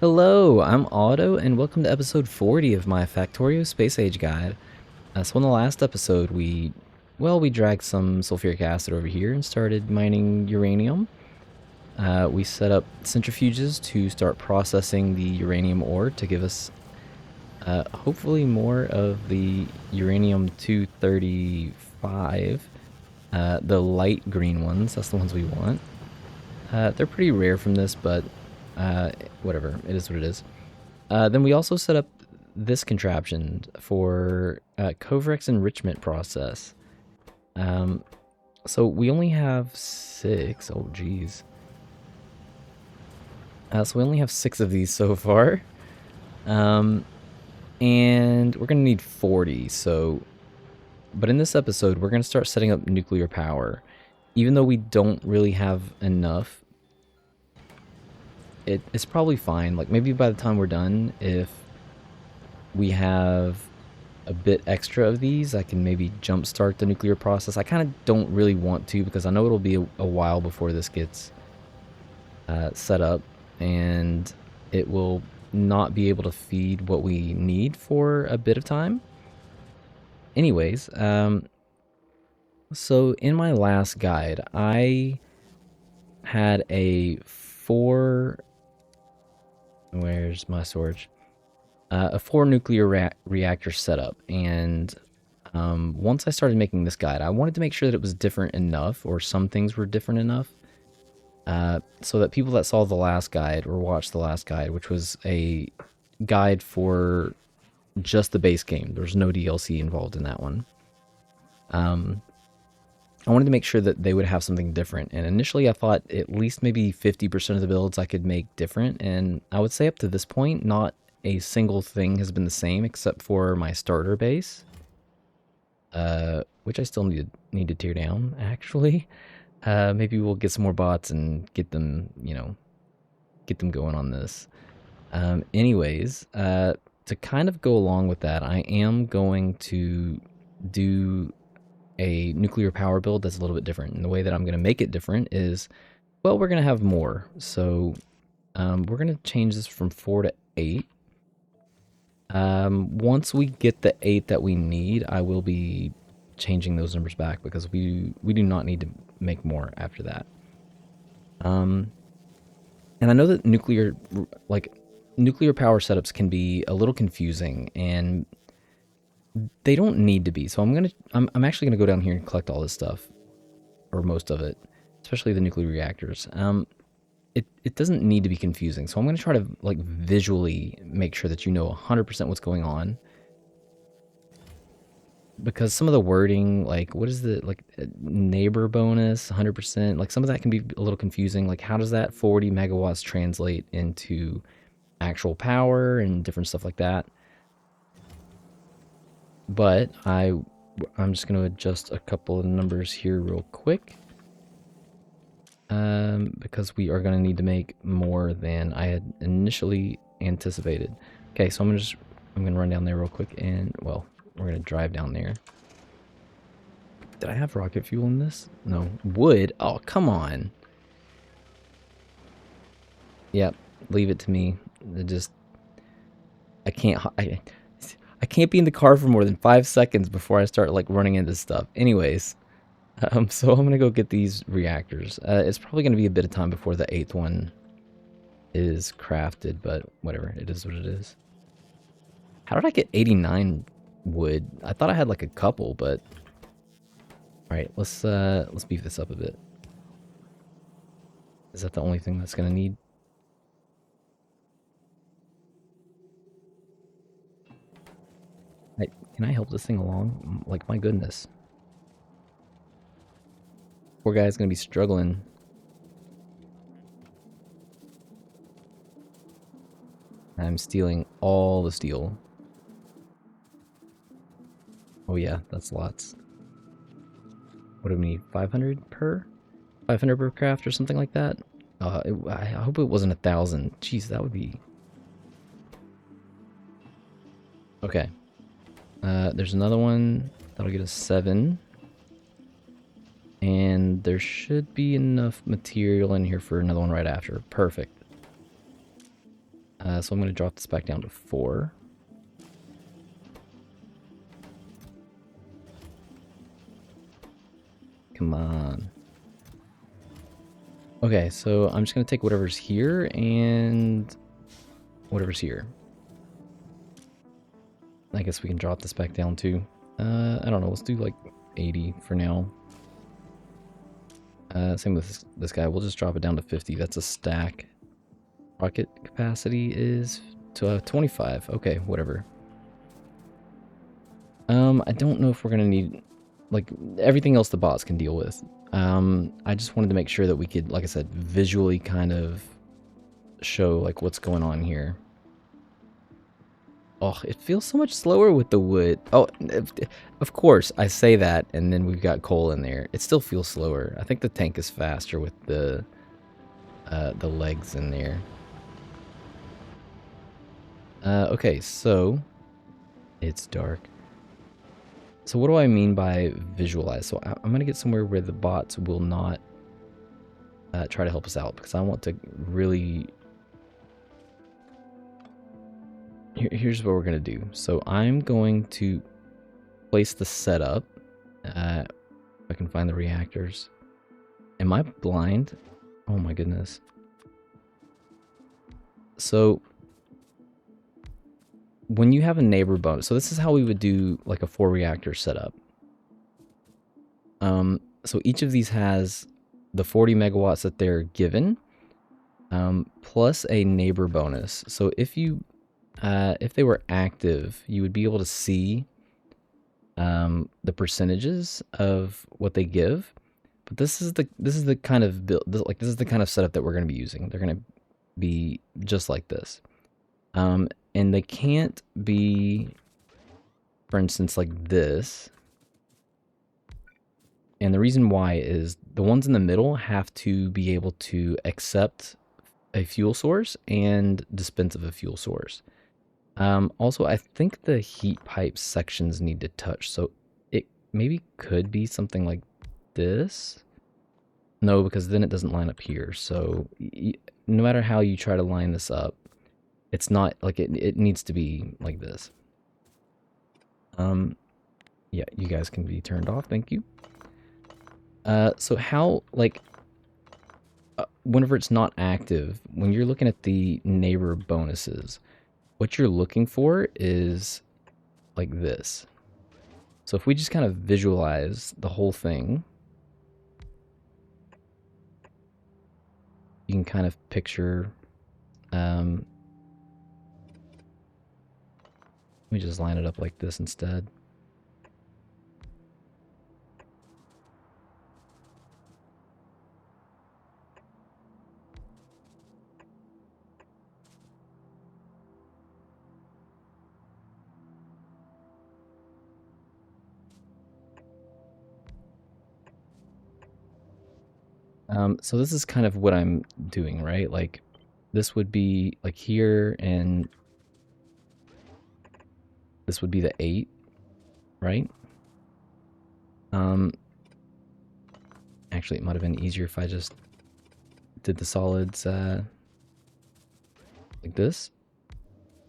Hello, I'm Otto, and welcome to episode 40 of my Factorio Space Age guide. So in the last episode, we dragged some sulfuric acid over here and started mining uranium. We set up centrifuges to start processing the uranium ore to give us hopefully more of the uranium-235, the light green ones. That's the ones we want. They're pretty rare from this, but whatever. It is what it is. Then we also set up this contraption for Kovarex enrichment process. Um, so we only have 6. Oh, geez. So we only have 6 of these so far. Um, and we're going to need 40. But in this episode, we're going to start setting up nuclear power. Even though we don't really have enough, it's probably fine. Like, maybe by the time we're done, if we have a bit extra of these, I can maybe jumpstart the nuclear process. I kind of don't really want to because I know it'll be a while before this gets set up, and it will not be able to feed what we need for a bit of time. Anyways, so in my last guide, I had a 4... Where's my storage? A 4 nuclear reactor setup, and once I started making this guide, I wanted to make sure that it was different enough, or some things were different enough, so that people that saw the last guide or watched the last guide, which was a guide for just the base game, there's no DLC involved in that one. I wanted to make sure that they would have something different, and initially I thought at least maybe 50% of the builds I could make different, and I would say up to this point, not a single thing has been the same except for my starter base, which I still need to tear down, actually. Maybe we'll get some more bots and get them, get them going on this. Anyways, to kind of go along with that, I am going to do a nuclear power build that's a little bit different. And the way that I'm going to make it different is, well, we're going to have more. So we're going to change this from 4 to 8. Once we get the 8 that we need, I will be changing those numbers back because we do not need to make more after that. And I know that nuclear power setups can be a little confusing, and they don't need to be. So I'm actually gonna go down here and collect all this stuff, or most of it, especially the nuclear reactors. It doesn't need to be confusing. So I'm gonna try to like visually make sure that you know 100% what's going on. Because some of the wording, like what is the neighbor bonus 100%, like some of that can be a little confusing. Like how does that 40 megawatts translate into actual power and different stuff like that? But I'm just going to adjust a couple of numbers here real quick, because we are going to need to make more than I had initially anticipated. Okay, so I'm going to run down there real quick, and well, we're going to drive down there. Did I have rocket fuel in this? No. Wood? Oh, come on. Yep, leave it to me. I can't be in the car for more than 5 seconds before I start like running into stuff. Anyways, so I'm gonna go get these reactors. It's probably gonna be a bit of time before the 8th one is crafted, but whatever. It is what it is. How did I get 89 wood? I thought I had like a couple, but all right. Let's beef this up a bit. Is that the only thing that's gonna need? Can I help this thing along? Like, my goodness. Poor guy's gonna be struggling. I'm stealing all the steel. Oh yeah, that's lots. What do we need? 500 per? 500 per craft or something like that? I hope it wasn't 1,000. Jeez, that would be... Okay. There's another one. That'll get us 7. And there should be enough material in here for another one right after. Perfect. So I'm going to drop this back down to 4. Come on. Okay, so I'm just going to take whatever's here and whatever's here. I guess we can drop this back down too. I don't know, let's do like 80 for now. Same with this guy, we'll just drop it down to 50. That's a stack. Rocket capacity is to 25. Okay, whatever. I don't know if we're gonna need, like, everything else the bots can deal with. I just wanted to make sure that we could, like I said, visually kind of show like what's going on here. Oh, it feels so much slower with the wood. Oh, of course, I say that, and then we've got coal in there. It still feels slower. I think the tank is faster with the legs in there. Okay, so it's dark. So what do I mean by visualize? So I'm going to get somewhere where the bots will not try to help us out, because I want to really... Here's what we're going to do. So I'm going to place the setup. If I can find the reactors. Am I blind? Oh my goodness. So when you have a neighbor bonus, so this is how we would do like a 4 reactor setup. So each of these has the 40 megawatts that they're given, plus a neighbor bonus. So if they were active, you would be able to see the percentages of what they give. But this is the kind of build, this is the kind of setup that we're going to be using. They're going to be just like this. And they can't be, for instance, like this. And the reason why is the ones in the middle have to be able to accept a fuel source and dispense of a fuel source. Also, I think the heat pipe sections need to touch, so it maybe could be something like this. No, because then it doesn't line up here. So no matter how you try to line this up, it's not like it needs to be like this. Yeah, you guys can be turned off. Thank you. So how, like, whenever it's not active, when you're looking at the neighbor bonuses, what you're looking for is like this. So if we just kind of visualize the whole thing, you can kind of picture, let me just line it up like this instead. So this is kind of what I'm doing, right? Like, this would be like here, and this would be the 8, right? Actually, it might have been easier if I just did the solids like this.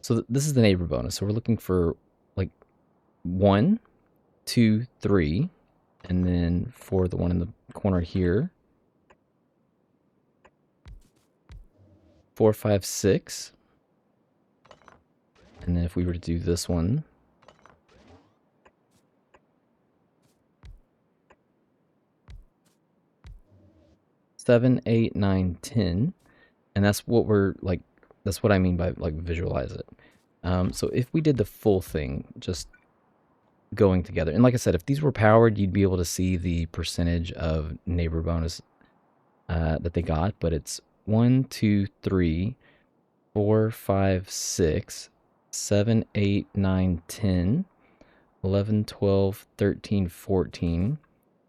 So this is the neighbor bonus. So we're looking for like 1, 2, 3, and then for the one in the corner here, 4, 5, 6. And then if we were to do this one, 7, 8, 9, 10. And that's what we're like, that's what I mean by like visualize it. So if we did the full thing, just going together, and like I said, if these were powered, you'd be able to see the percentage of neighbor bonus that they got, but it's 1, 2, 3, 4, 5, 6, 7, 8, 9, 10, 11, 12, 13, 14,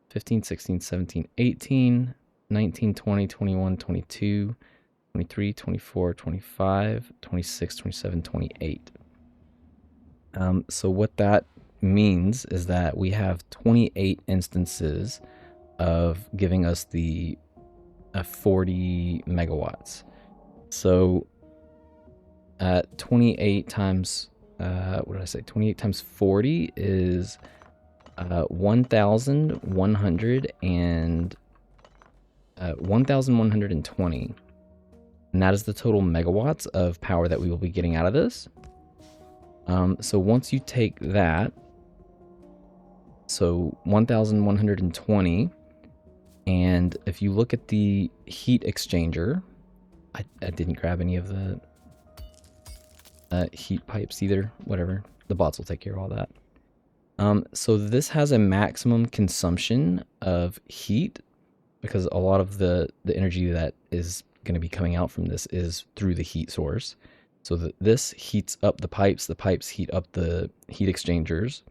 15, 16, 17, 18, 19, 20, 21, 22, 23, 24, 25, 26, 27, 28. So what that means is that we have 28 instances of giving us the 40 megawatts. So 28 times, what did I say? 28 times 40 is 1,100 and 1,120. And that is the total megawatts of power that we will be getting out of this. So once you take that, so 1,120, and if you look at the heat exchanger, I didn't grab any of the heat pipes either, whatever. The bots will take care of all that. So this has a maximum consumption of heat because a lot of the energy that is going to be coming out from this is through the heat source. So this heats up the pipes heat up the heat exchangers.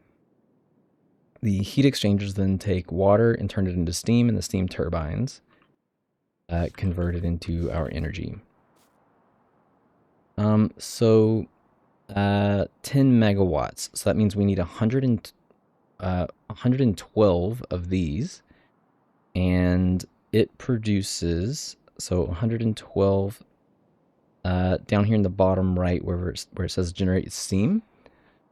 The heat exchangers then take water and turn it into steam, and the steam turbines convert it into our energy. 10 megawatts. So that means we need 112 of these, and it produces, so 112 down here in the bottom right where it says generate steam.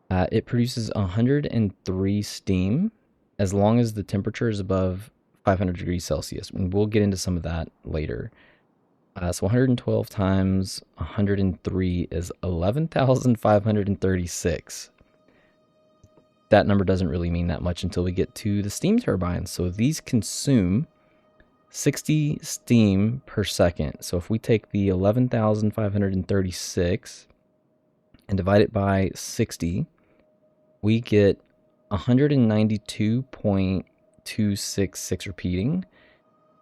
It produces 103 steam as long as the temperature is above 500 degrees Celsius. And we'll get into some of that later. So 112 times 103 is 11,536. That number doesn't really mean that much until we get to the steam turbines. So these consume 60 steam per second. So if we take the 11,536 and divide it by 60, we get 192.266 repeating.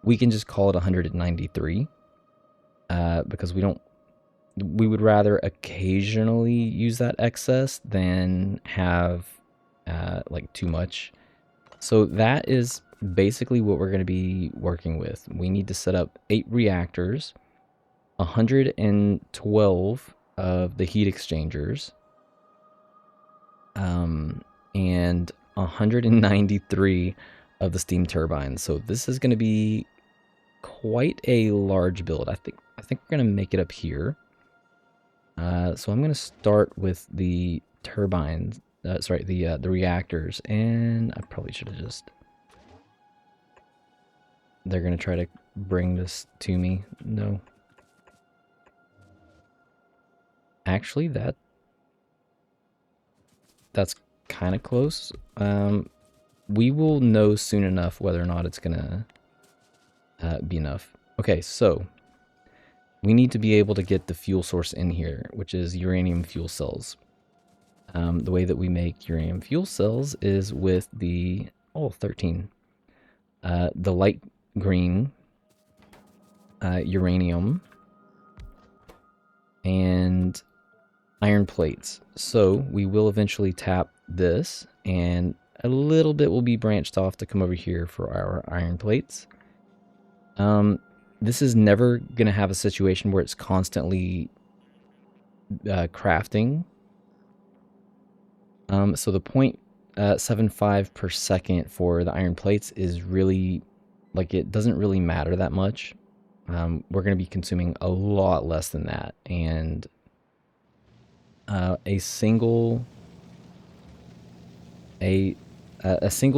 We can just call it 193 because we would rather occasionally use that excess than have like too much. So that is basically what we're going to be working with. We need to set up 8 reactors, 112 of the heat exchangers, and 193 of the steam turbines. So this is going to be quite a large build. I think we're going to make it up here. So I'm going to start with the turbines. The reactors, and I probably should have just. They're going to try to bring this to me. No. Actually, that's kind of close. We will know soon enough whether or not it's going to be enough. Okay, so we need to be able to get the fuel source in here, which is uranium fuel cells. The way that we make uranium fuel cells is with the 13. The light green uranium and iron plates. So we will eventually tap this, and a little bit will be branched off to come over here for our iron plates. This is never going to have a situation where it's constantly crafting. So the 0.75 per second for the iron plates is really, like, it doesn't really matter that much. We're going to be consuming a lot less than that, and a single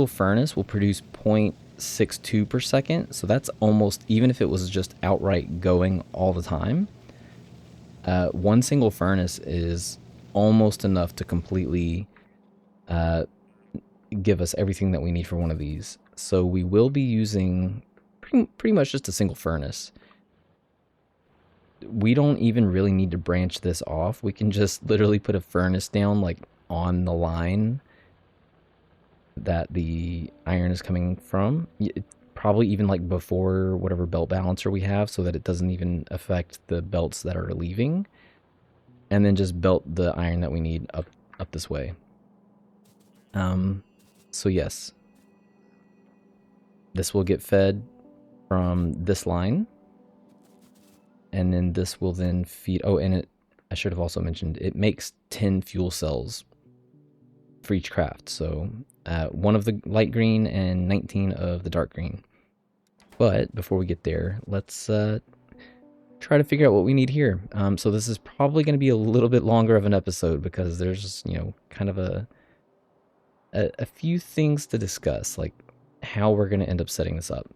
furnace will produce 0.62 per second. So that's almost, even if it was just outright going all the time, one single furnace is almost enough to completely give us everything that we need for one of these. So we will be using pretty much just a single furnace. We don't even really need to branch this off. We can just literally put a furnace down, like, on the line that the iron is coming from. Probably even like before whatever belt balancer we have, so that it doesn't even affect the belts that are leaving. And then just belt the iron that we need up this way. So yes, this will get fed from this line, and then this will then feed. Oh, and I should have also mentioned, it makes 10 fuel cells for each craft. So 1 of the light green and 19 of the dark green. But before we get there, let's try to figure out what we need here. So this is probably going to be a little bit longer of an episode because there's, you know, kind of a few things to discuss, like how we're going to end up setting this up.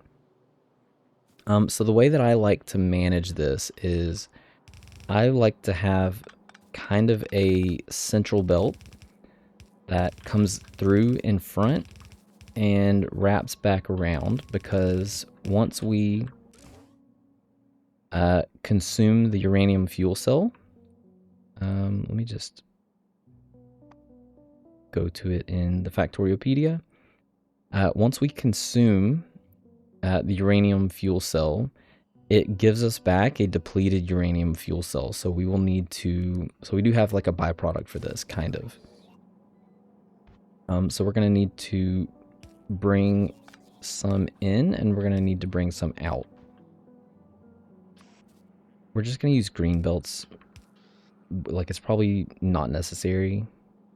So the way that I like to manage this is I like to have kind of a central belt that comes through in front and wraps back around, because once we consume the uranium fuel cell, let me just go to it in the Factoriopedia. Once we consume the uranium fuel cell, it gives us back a depleted uranium fuel cell. So we will need to, so we do have like a byproduct for this, kind of. So we're going to need to bring some in, and we're going to need to bring some out. We're just going to use green belts. Like, it's probably not necessary.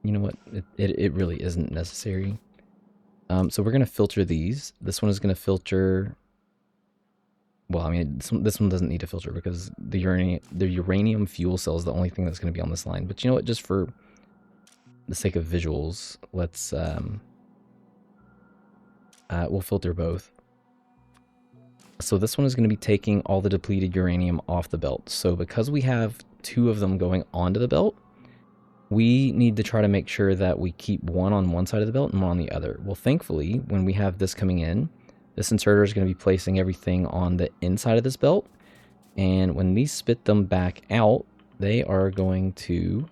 You know what? It really isn't necessary. So we're going to filter these. This one is going to filter... Well, I mean, this one doesn't need to filter because the uranium fuel cell is the only thing that's going to be on this line. But you know what? Just for the sake of visuals, let's... we'll filter both. So this one is going to be taking all the depleted uranium off the belt. So because we have two of them going onto the belt, we need to try to make sure that we keep one on one side of the belt and one on the other. Well, thankfully, when we have this coming in, this inserter is going to be placing everything on the inside of this belt. And when we spit them back out, they are going to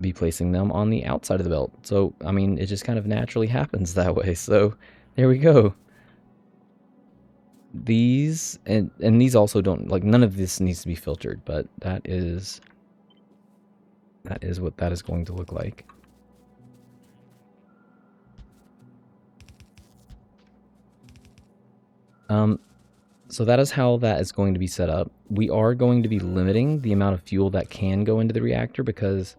be placing them on the outside of the belt. So, I mean, it just kind of naturally happens that way. So, there we go. These, and these also don't, like, none of this needs to be filtered, but that is what that is going to look like. So that is how that is going to be set up. We are going to be limiting the amount of fuel that can go into the reactor, because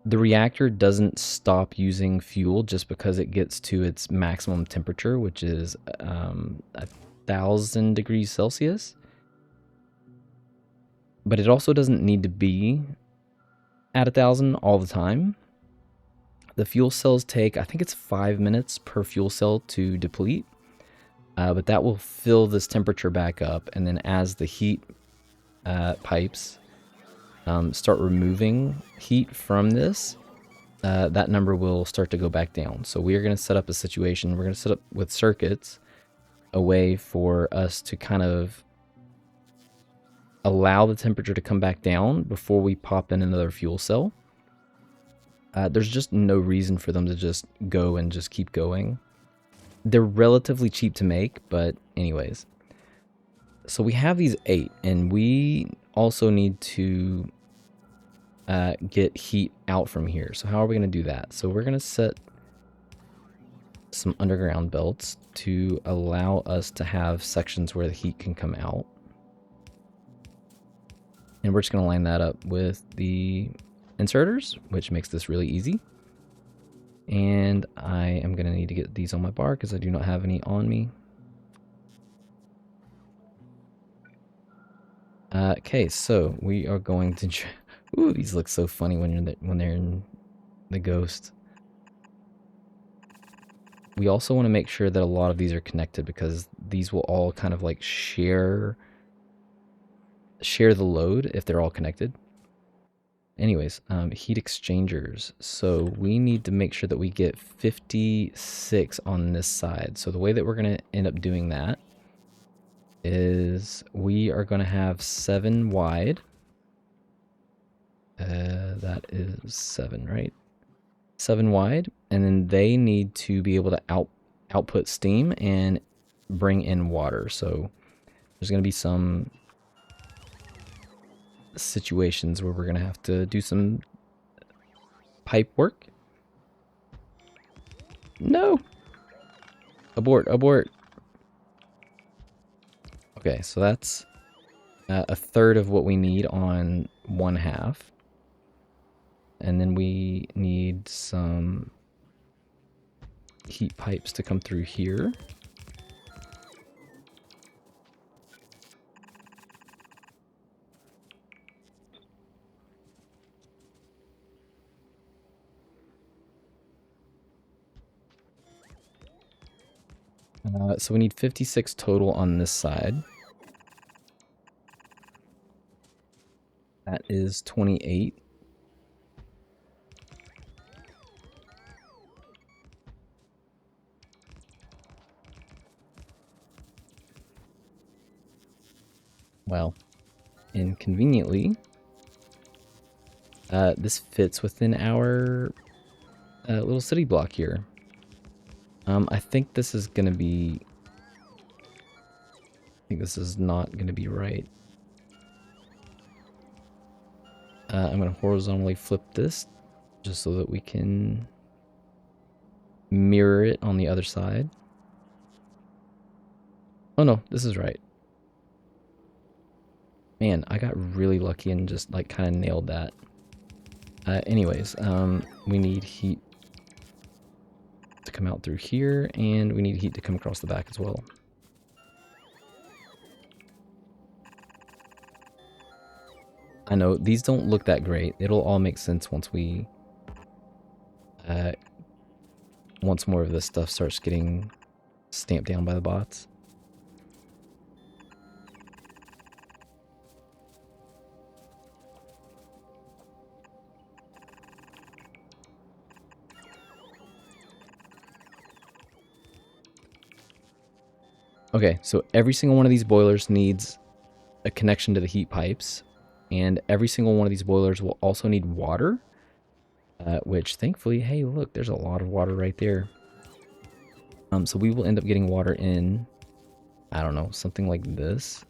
the reactor doesn't stop using fuel just because it gets to its maximum temperature, which is 1,000 degrees Celsius. But it also doesn't need to be at 1,000 all the time. The fuel cells take, I think it's 5 minutes per fuel cell to deplete. But that will fill this temperature back up, and then as the heat pipes start removing heat from this, that number will start to go back down. So we are going to set up a situation, we're going to set up with circuits a way for us to kind of allow the temperature to come back down before we pop in another fuel cell. There's just no reason for them to just go and just keep going. They're relatively cheap to make, but anyways. So we have these 8, and we also need to get heat out from here. So how are we going to do that? So we're going to set some underground belts to allow us to have sections where the heat can come out. And we're just going to line that up with the inserters, which makes this really easy. And I am going to need to get these on my bar because I do not have any on me. Okay, so we are going to... Ooh, these look so funny when they're in the ghost. We also want to make sure that a lot of these are connected, because these will all kind of like share the load if they're all connected. Anyways, heat exchangers. So we need to make sure that we get 56 on this side. So the way that we're going to end up doing that is we are going to have 7 wide. That is 7, right? 7 wide. And then they need to be able to output steam and bring in water. So there's going to be some situations where we're going to have to do some pipe work. No! Abort, abort. Okay, so that's a third of what we need on 1/2. And then we need some heat pipes to come through here. So we need 56 total on this side. That is 28. Well, inconveniently, this fits within our little city block here. I think this is gonna be... I think this is not gonna be right. I'm gonna horizontally flip this just so that we can mirror it on the other side. Oh no, this is right. Man, I got really lucky and just like kind of nailed that. Anyways, we need heat to come out through here, and we need heat to come across the back as well. I know, these don't look that great. It'll all make sense once we... once more of this stuff starts getting stamped down by the bots. Okay, so every single one of these boilers needs a connection to the heat pipes, and every single one of these boilers will also need water, which thankfully, hey, look, there's a lot of water right there. So we will end up getting water in, I don't know, something like this.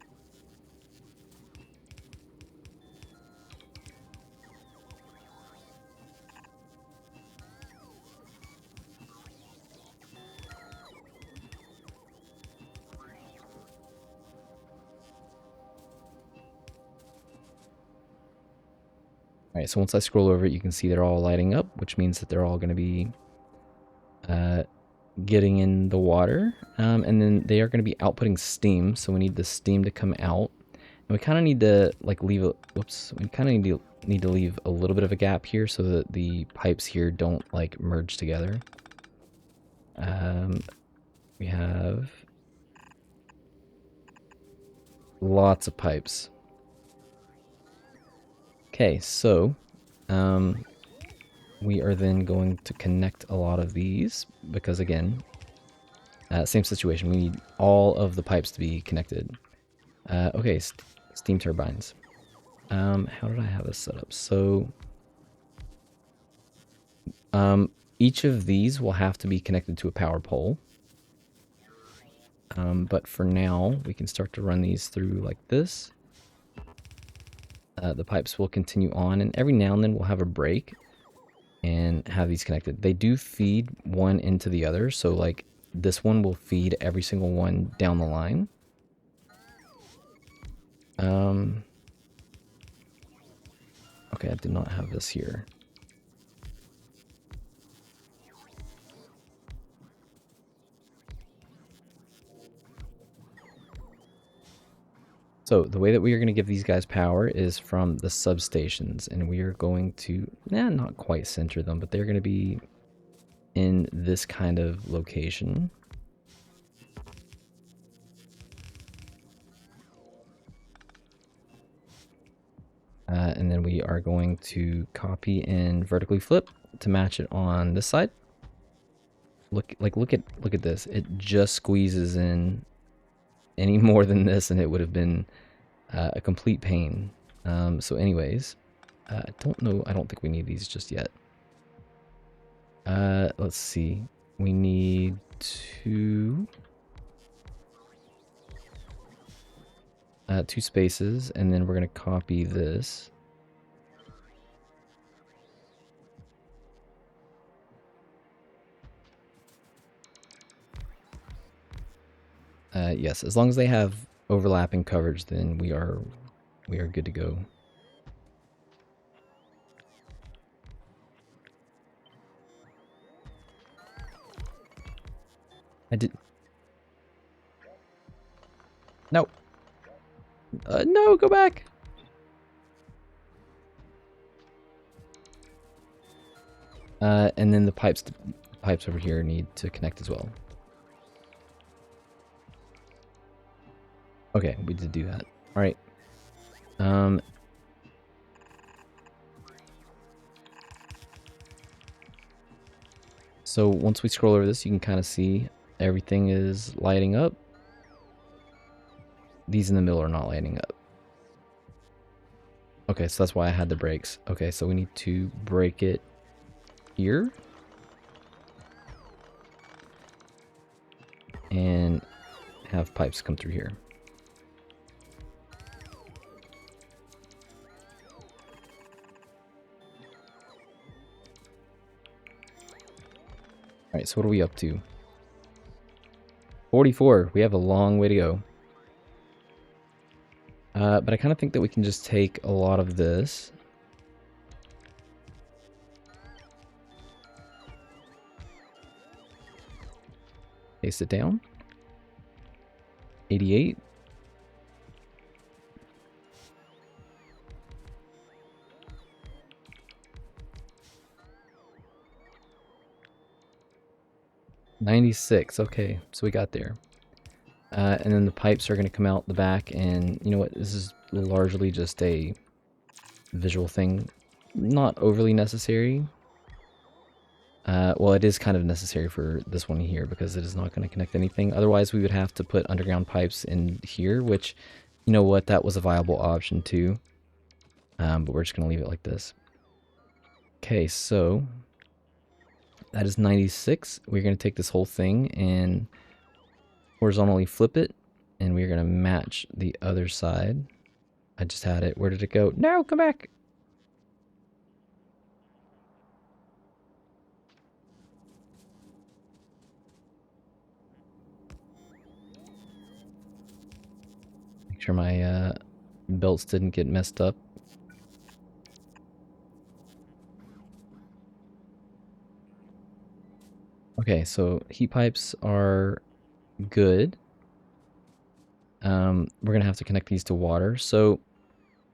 Alright, so once I scroll over it, you can see they're all lighting up, which means that they're all going to be getting in the water. And then they are going to be outputting steam, so we need the steam to come out. And we kind of need to like leave a... Whoops. We kind of need to leave a little bit of a gap here so that the pipes here don't like merge together. We have lots of pipes. Okay, so we are then going to connect a lot of these because, again, same situation. We need all of the pipes to be connected. Okay, steam turbines. How did I have this set up? So each of these will have to be connected to a power pole. But for now, we can start to run these through like this. The pipes will continue on, and every now and then we'll have a break and have these connected. They do feed one into the other, so like this one will feed every single one down the line. Okay, I did not have this here. So the way that we are going to give these guys power is from the substations, and we are going to, not quite center them, but they're going to be in this kind of location. And then we are going to copy and vertically flip to match it on this side. Look at this. It just squeezes in. Any more than this and it would have been a complete pain. So anyways, I don't know. I don't think we need these just yet. Let's see. We need two spaces, and then we're going to copy this. Yes, as long as they have overlapping coverage, then we are good to go. I did... No. No, go back! And then the pipes over here need to connect as well. Okay, we did do that. All right. So once we scroll over this, you can kind of see everything is lighting up. These in the middle are not lighting up. Okay, so that's why I had the brakes. Okay, so we need to break it here. And have pipes come through here. Alright, so what are we up to? 44. We have a long way to go. But I kind of think that we can just take a lot of this. Paste it down. 88. $96. Okay, so we got there. And then the pipes are going to come out the back, and you know what? This is largely just a visual thing. Not overly necessary. Well, it is kind of necessary for this one here because it is not going to connect anything. Otherwise, we would have to put underground pipes in here, which, you know what, that was a viable option too. But we're just going to leave it like this. Okay, so that is 96. We're going to take this whole thing and horizontally flip it, and we're going to match the other side. I just had it. Where did it go? No, come back. Make sure my belts didn't get messed up. Okay, so heat pipes are good. We're gonna have to connect these to water. So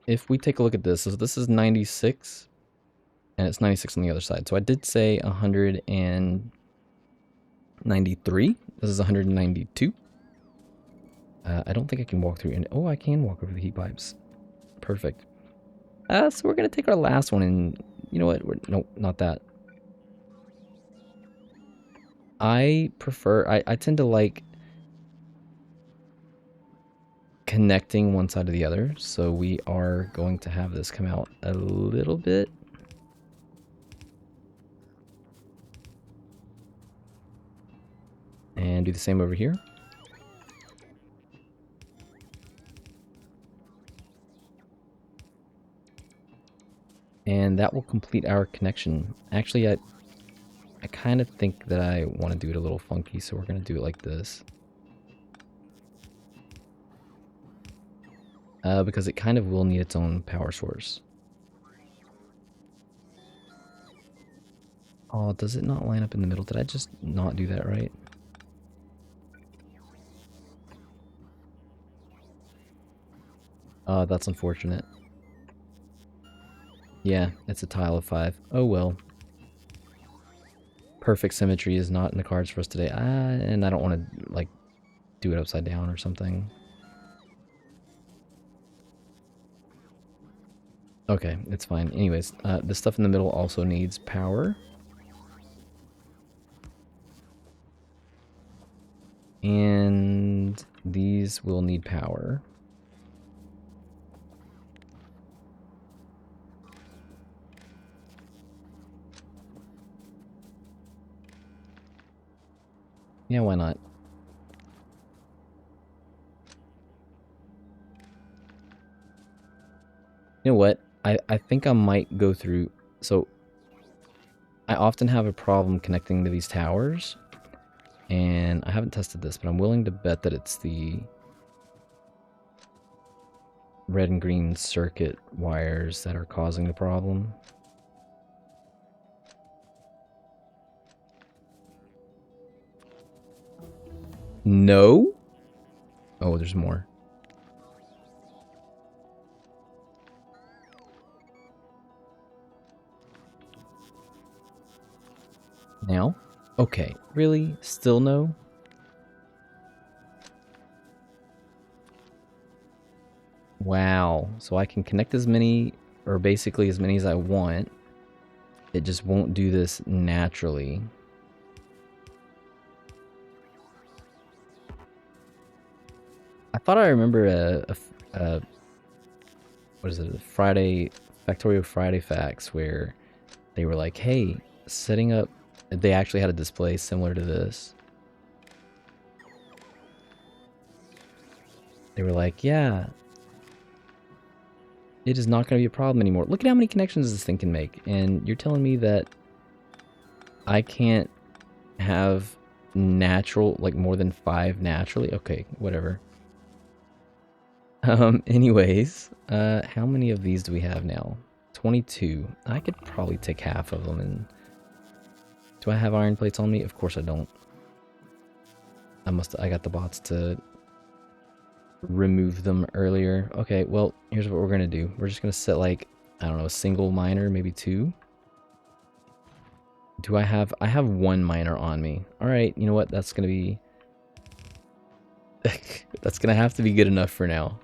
if we take a look at this, so this is 96, and it's 96 on the other side. So I did say 193. This is 192. I don't think I can walk through. And oh, I can walk over the heat pipes. Perfect. So we're gonna take our last one, and you know what? Nope, not that. I tend to like connecting one side to the other, so we are going to have this come out a little bit. And do the same over here. And that will complete our connection. Actually, I kind of think that I want to do it a little funky, so we're going to do it like this. Because it kind of will need its own power source. Oh, does it not line up in the middle? Did I just not do that right? That's unfortunate. Yeah, it's a tile of 5. Oh well. Perfect symmetry is not in the cards for us today. And I don't want to, like, do it upside down or something. Okay, it's fine. Anyways, this stuff in the middle also needs power. And these will need power. Yeah, why not? You know what? I think I might go through... So, I often have a problem connecting to these towers. And I haven't tested this, but I'm willing to bet that it's the red and green circuit wires that are causing the problem. No? Oh, there's more. Now? Okay, really? Still no? Wow. So I can connect as many, or basically as many as I want. It just won't do this naturally. I thought I remember a what is it, a Friday, Factorio Friday Facts, where they were like, hey, setting up, they actually had a display similar to this. They were like, yeah, it is not going to be a problem anymore. Look at how many connections this thing can make. And you're telling me that I can't have natural, like more than 5 naturally? Okay, whatever. Anyways, how many of these do we have now? 22. I could probably take half of them. And do I have iron plates on me? Of course I don't. I got the bots to remove them earlier. Okay, well, here's what we're gonna do. We're just gonna set like, I don't know, a single miner, maybe 2. Do I have 1 miner on me. All right, you know what? That's gonna be, that's gonna have to be good enough for now.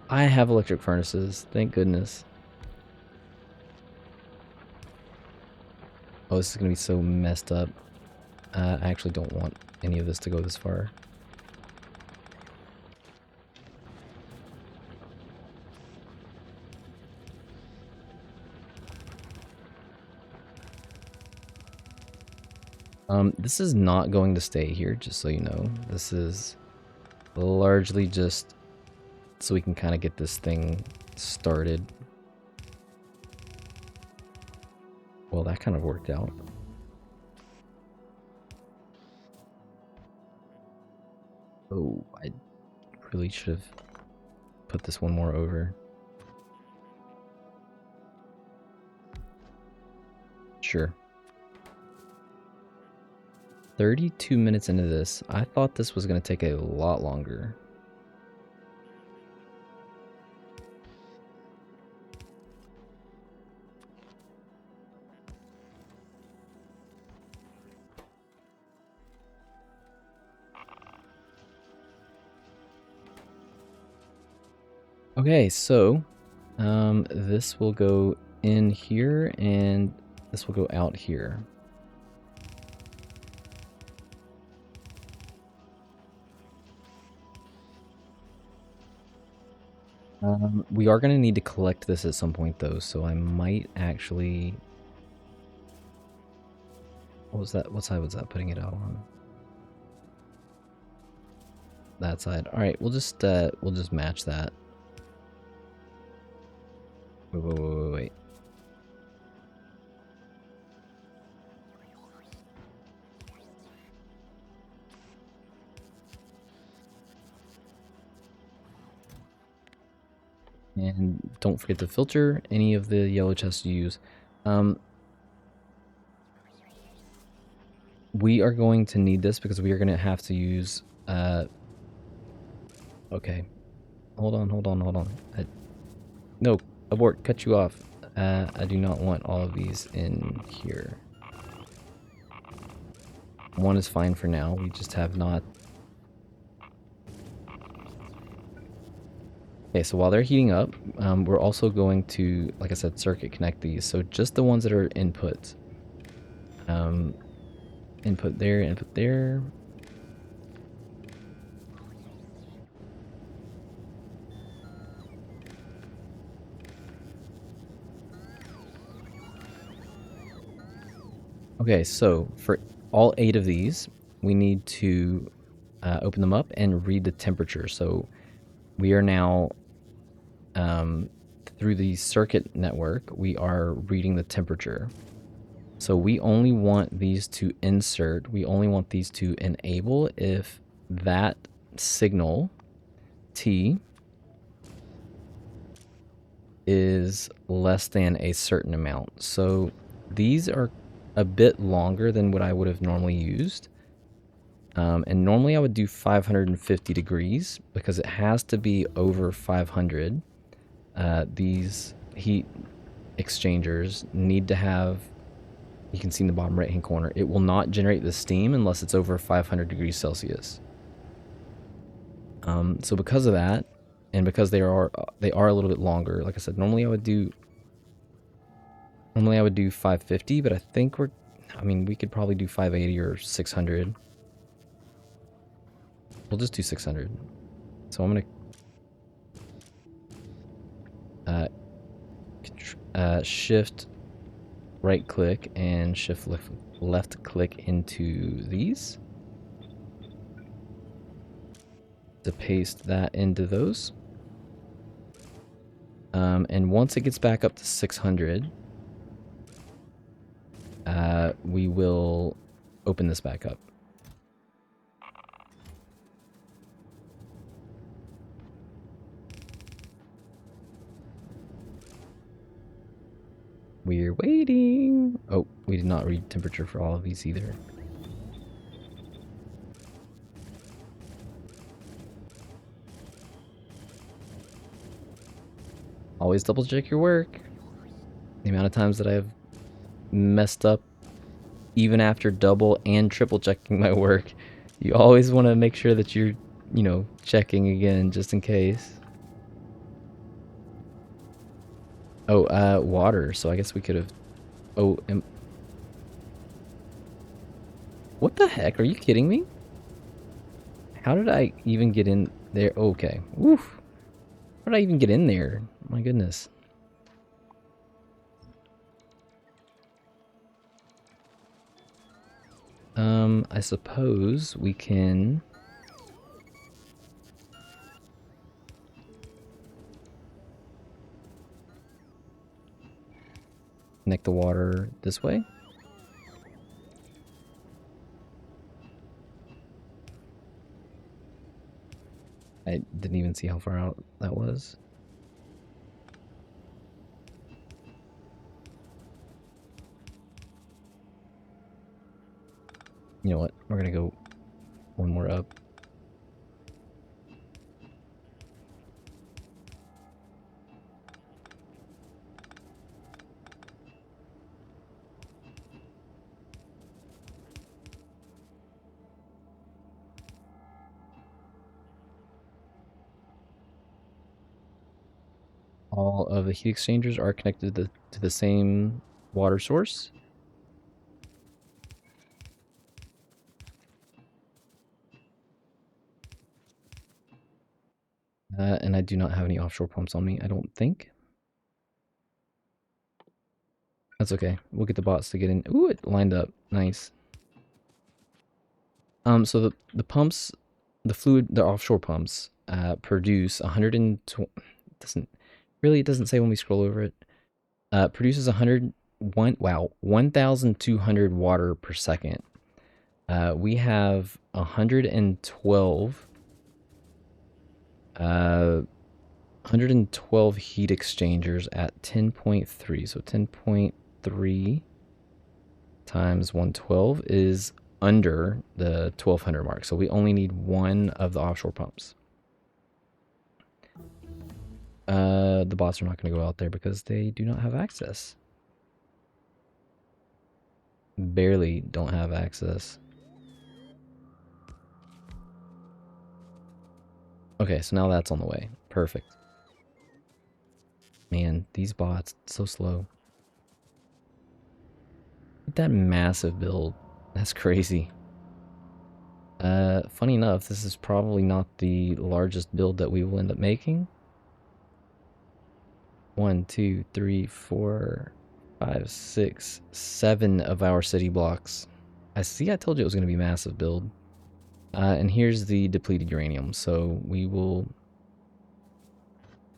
I have electric furnaces, thank goodness. Oh, this is gonna be so messed up. I actually don't want any of this to go this far. This is not going to stay here, just so you know. This is largely just so we can kind of get this thing started. Well, that kind of worked out. Oh, I really should have put this one more over. Sure. 32 minutes into this. I thought this was going to take a lot longer. Okay, so this will go in here and this will go out here. We are going to need to collect this at some point though, so I might actually... What was that? What side was that putting it out on? That side. All right, we'll just match that. Wait. And don't forget to filter any of the yellow chests you use. We are going to need this because we are going to have to use... Okay. Hold on. No, abort, cut you off. I do not want all of these in here. 1 is fine for now. We just have not... Okay, so while they're heating up, we're also going to, like I said, circuit connect these. So just the ones that are inputs. Input there, input there. Okay, so for all 8 of these, we need to open them up and read the temperature. So we are now, through the circuit network, we are reading the temperature. So we only want these to insert, we only want these to enable if that signal, T, is less than a certain amount. So these are a bit longer than what I would have normally used. And normally I would do 550 degrees because it has to be over 500. These heat exchangers need to have You can see in the bottom right hand corner, it will not generate the steam unless it's over 500 degrees Celsius. So because of that, and because they are a little bit longer, like I said, normally I would do 550, but I think we could probably do 580 or 600. We'll just do 600. So I'm gonna shift right click and shift left click into these to paste that into those. And once it gets back up to 600, we will open this back up. We're waiting. Oh, we did not read temperature for all of these either. Always double check your work. The amount of times that I've messed up even after double and triple checking my work, you always want to make sure that you're, checking again just in case. Oh, water. So I guess we could have. Oh, what the heck? Are you kidding me? How did I even get in there? Okay. Woof. How did I even get in there? My goodness. I suppose we can connect the water this way. I didn't even see how far out that was. You know what? We're gonna go one more up. All of the heat exchangers are connected to the same water source. And I do not have any offshore pumps on me, I don't think. That's okay. We'll get the bots to get in. Ooh, it lined up. Nice. So the pumps, the offshore pumps, produce 120. It doesn't say when we scroll over it. Produces 1,200 water per second. We have 112 heat exchangers at 10.3. So 10.3 times 112 is under the 1200 mark. So we only need one of the offshore pumps. The bots are not going to go out there because they do not have access. Barely don't have access. Okay, so now that's on the way. Perfect. Man, these bots, so slow. That massive build. That's crazy. Funny enough, this is probably not the largest build that we will end up making. 1, 2, 3, 4, 5, 6, 7 of our city blocks. I told you it was going to be a massive build. And here's the depleted uranium. So we will...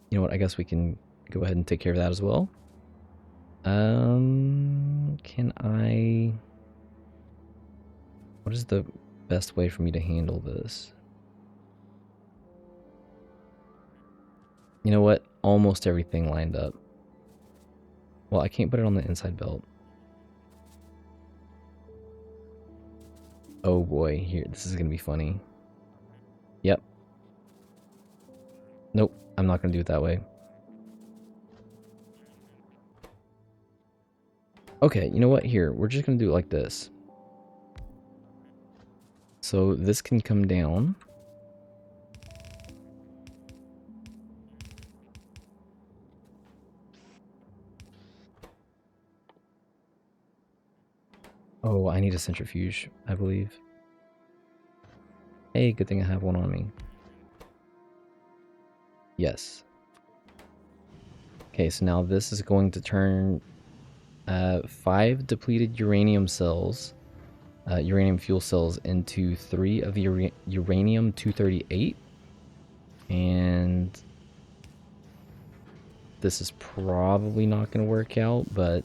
You know what? I guess we can go ahead and take care of that as well. Can I... What is the best way for me to handle this? You know what? Almost everything lined up. Well, I can't put it on the inside belt. Oh boy, here, this is gonna be funny. Yep. Nope, I'm not gonna do it that way. Okay, you know what? Here, we're just gonna do it like this. So this can come down. Oh, I need a centrifuge, I believe. Hey, good thing I have one on me. Yes. Okay, so now this is going to turn 5 depleted uranium cells, uranium fuel cells, into 3 of the uranium-238. And this is probably not going to work out, but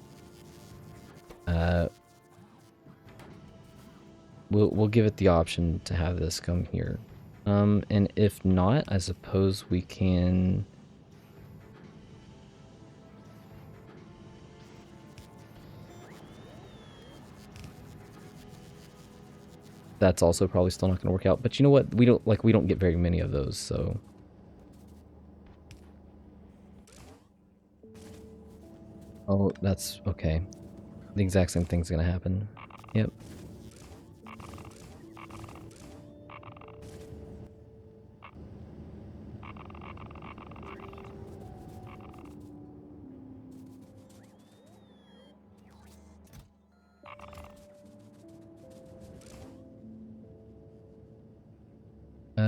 we'll give it the option to have this come here. And if not, I suppose we can... That's also probably still not going to work out. But you know what? We don't get very many of those, so... Oh, that's okay. The exact same thing's going to happen. Yep.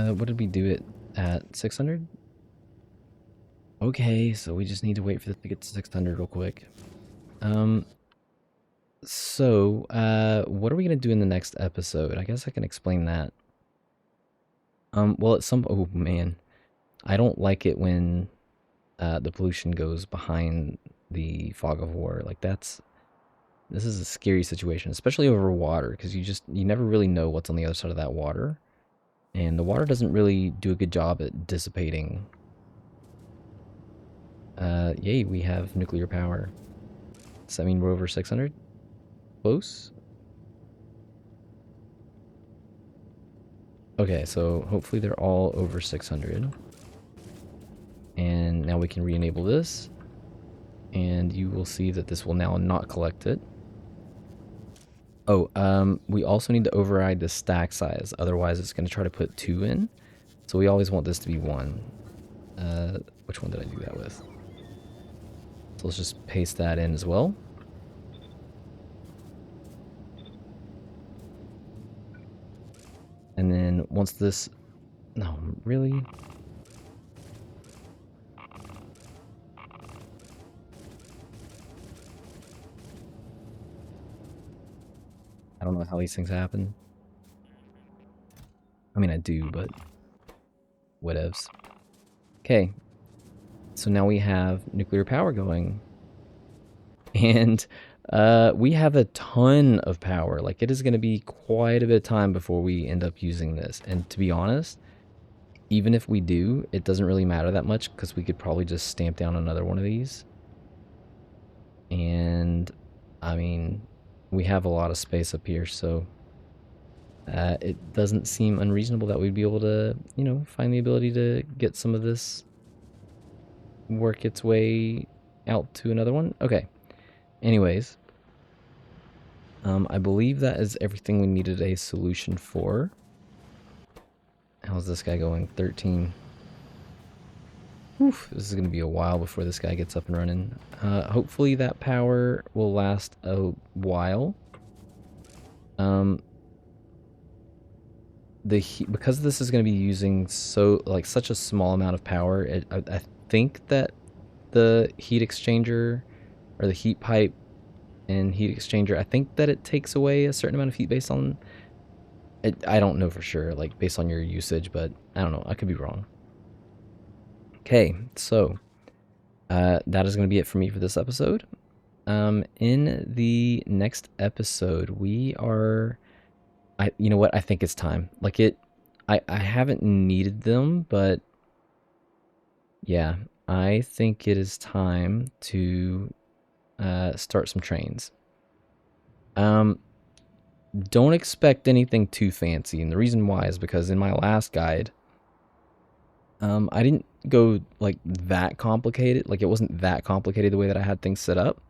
What did we do it at? 600? Okay, so we just need to wait for this to get to 600 real quick. So, what are we gonna do in the next episode? I guess I can explain that. Well, at some... Oh, man. I don't like it when the pollution goes behind the fog of war. Like, this is a scary situation, especially over water, because you never really know what's on the other side of that water. And the water doesn't really do a good job at dissipating. Yay, we have nuclear power. Does that mean we're over 600? Close? Okay, so hopefully they're all over 600. And now we can re-enable this. And you will see that this will now not collect it. Oh, we also need to override the stack size. Otherwise, it's going to try to put 2 in. So we always want this to be 1. Which one did I do that with? So let's just paste that in as well. And then once this... No, really? I don't know how these things happen. I mean, I do, but whatevs. Okay. So now we have nuclear power going. And we have a ton of power. Like, it is going to be quite a bit of time before we end up using this. And to be honest, even if we do, it doesn't really matter that much because we could probably just stamp down another one of these. And, I mean, we have a lot of space up here, so it doesn't seem unreasonable that we'd be able to, you know, find the ability to get some of this work its way out to another one. Okay. Anyways, I believe that is everything we needed a solution for. How's this guy going? 13. Oof, this is going to be a while before this guy gets up and running. Hopefully that power will last a while. Because this is going to be using such a small amount of power, I think that the heat exchanger or the heat pipe and heat exchanger, I think that it takes away a certain amount of heat based on it. I don't know for sure, like based on your usage, but I don't know. I could be wrong. Okay, so that is going to be it for me for this episode. In the next episode, you know what? I think it's time. Like I haven't needed them, but yeah, I think it is time to start some trains. Don't expect anything too fancy, and the reason why is because in my last guide, I didn't go like that complicated. Like, it wasn't that complicated the way that I had things set up.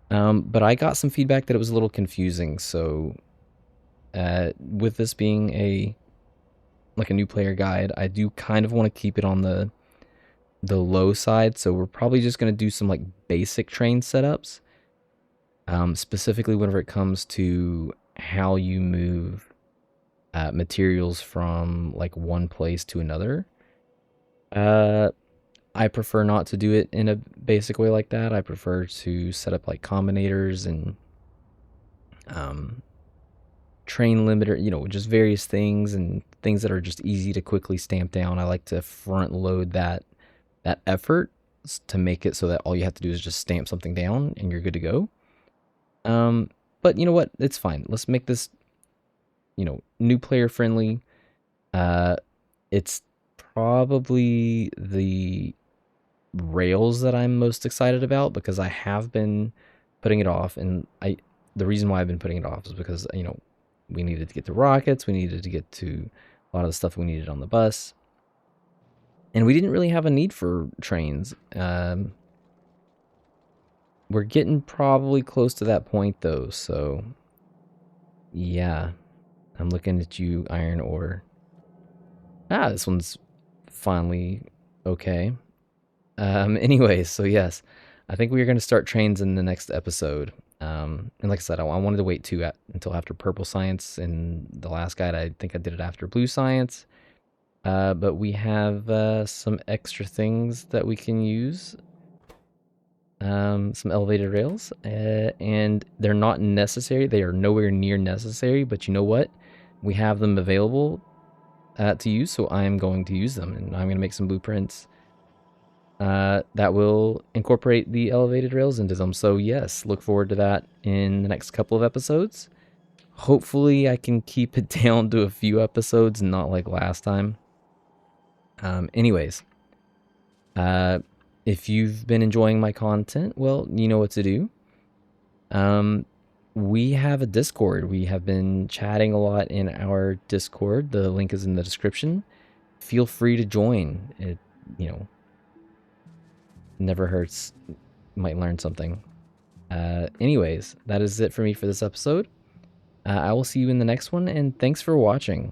But I got some feedback that it was a little confusing. So with this being a new player guide, I do kind of want to keep it on the low side. So we're probably just going to do some like basic train setups, specifically whenever it comes to how you move materials from like one place to another. Uh, I prefer not to do it in a basic way like that. I prefer to set up like combinators and um, train limiter, just various things and things that are just easy to quickly stamp down. I like to front load that effort to make it so that all you have to do is just stamp something down and you're good to go. Um, but you know what? It's fine. Let's make this, new player friendly. Uh, it's probably the rails that I'm most excited about because I have been putting it off, and the reason why I've been putting it off is because we needed to get to rockets, we needed to get to a lot of the stuff we needed on the bus, and we didn't really have a need for trains. We're getting probably close to that point though, so yeah, I'm looking at you, iron ore. This one's finally okay. Anyways, so yes, I think we are going to start trains in the next episode. And like I said, I wanted to wait until after purple science. In the last guide, I think I did it after blue science. But we have some extra things that we can use. Some elevated rails, and they're not necessary. They are nowhere near necessary. But you know what? We have them available to use, so I am going to use them, and I'm going to make some blueprints that will incorporate the elevated rails into them. So yes, look forward to that in the next couple of episodes. Hopefully I can keep it down to a few episodes, not like last time. Anyways, uh, if you've been enjoying my content, well, you know what to do. We have a Discord. We have been chatting a lot in our Discord. The link is in the description. Feel free to join. It, you know, never hurts. Might learn something. Anyways, that is it for me for this episode. I will see you in the next one, and thanks for watching.